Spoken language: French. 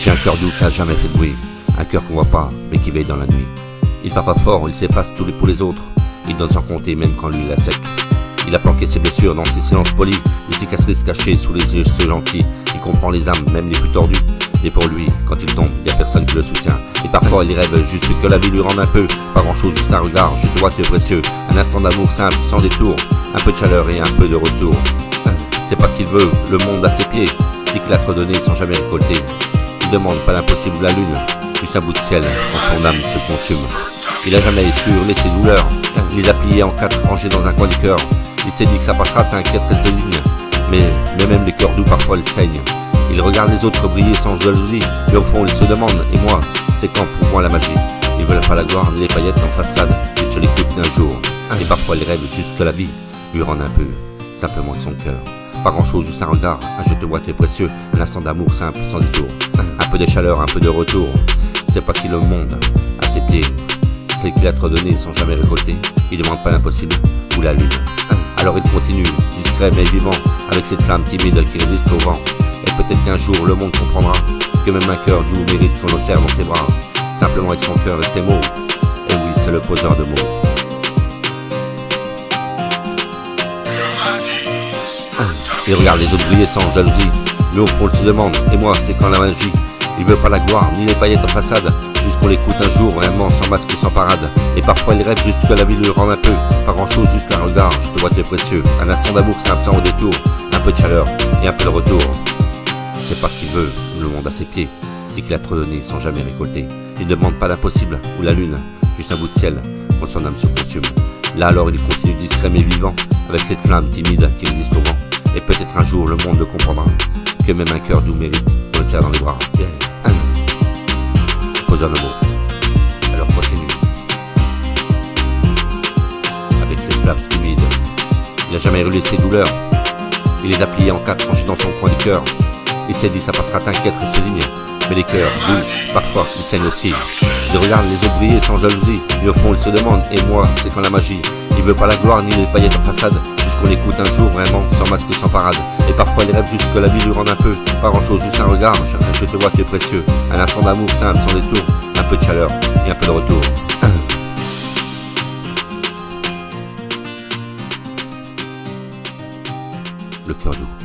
J'ai un cœur doux qui a jamais fait de bruit, un cœur qu'on voit pas, mais qui veille dans la nuit. Il part pas fort, il s'efface tous les pour les autres, il donne sans compter même quand lui il a sec. Il a planqué ses blessures dans ses silences polis, les cicatrices cachées sous les yeux gentils. Il comprend les âmes, même les plus tordues. Et pour lui, quand il tombe, y a personne qui le soutient. Et parfois il rêve juste que la vie lui rende un peu. Pas grand chose, juste un regard, je te vois, tu es précieux. Un instant d'amour simple, sans détour. Un peu de chaleur et un peu de retour. C'est pas qu'il veut, le monde à ses pieds. Dit qu'il a trop donné sans jamais récolter. Il demande pas l'impossible ou la lune, juste un bout de ciel quand son âme se consume. Il a jamais su hurler ses douleurs, il les a pliées en quatre, rangées dans un coin du cœur. Il s'est dit que ça passera, t'inquiète, reste ligne. Mais même les cœurs doux parfois le saignent. Il regarde les autres briller sans jalousie, et au fond il se demande, et moi, c'est quand pour moi la magie? Ils veulent pas la gloire ni les paillettes en façade, juste l'écoute d'un jour. Et parfois il rêve juste que la vie lui rende un peu, simplement de son cœur. Pas grand chose, juste un regard, un je te vois, t'es précieux, un instant d'amour simple, sans détour. Un peu de chaleur, un peu de retour. C'est pas qu'il le monde à ses pieds, c'est qu'il a trop donné sans jamais récolter. Il demande pas l'impossible ou la lune. Alors il continue, discret mais vivant, avec cette flamme timide qui résiste au vent. Et peut-être qu'un jour le monde comprendra que même un cœur doux mérite qu'on le serre dans ses bras, simplement avec son cœur et ses mots. Et oui, c'est le poseur de mots. Il regarde les autres briller sans jalousie, mais au fond il se demande, et moi c'est quand la magie? Il veut pas la gloire, ni les paillettes en façade, juste qu'on l'écoute un jour, vraiment sans masque ou sans parade. Et parfois il rêve juste que la vie lui rende un peu, pas grand chose, juste un regard, je te vois, t'es précieux. Un instant d'amour simple sans au détour, un peu de chaleur et un peu de retour. C'est pas qu'il veut, le monde à ses pieds, c'est qu'il a trop donné sans jamais récolter. Il ne demande pas l'impossible ou la lune, juste un bout de ciel quand son âme se consume. Là alors il continue discret mais vivant, avec cette flamme timide qui résiste au vent. Et peut-être un jour le monde le comprendra, que même un cœur doux mérite qu'on le serre dans les bras. Poseur de mots, alors continue. Avec ses flammes timides, il a jamais brûlé ses douleurs. Il les a pliées en quatre, rangées dans son coin du cœur. Il s'est dit ça passera, t'inquiète, reste ligne. Mais les cœurs, doux, parfois, ils saignent aussi. Il regarde les autres briller sans jalousie, mais au fond il se demande, et moi, c'est quand la magie? Il veut pas la gloire ni les paillettes en façade, juste qu'on l'écoute un jour vraiment, sans masque ou sans parade. Et parfois il rêve juste que la vie lui rende un peu, pas grand chose, juste un regard, je te vois, t'es précieux. Un instant d'amour simple, sans détour, un peu de chaleur et un peu de retour. Le cœur doux.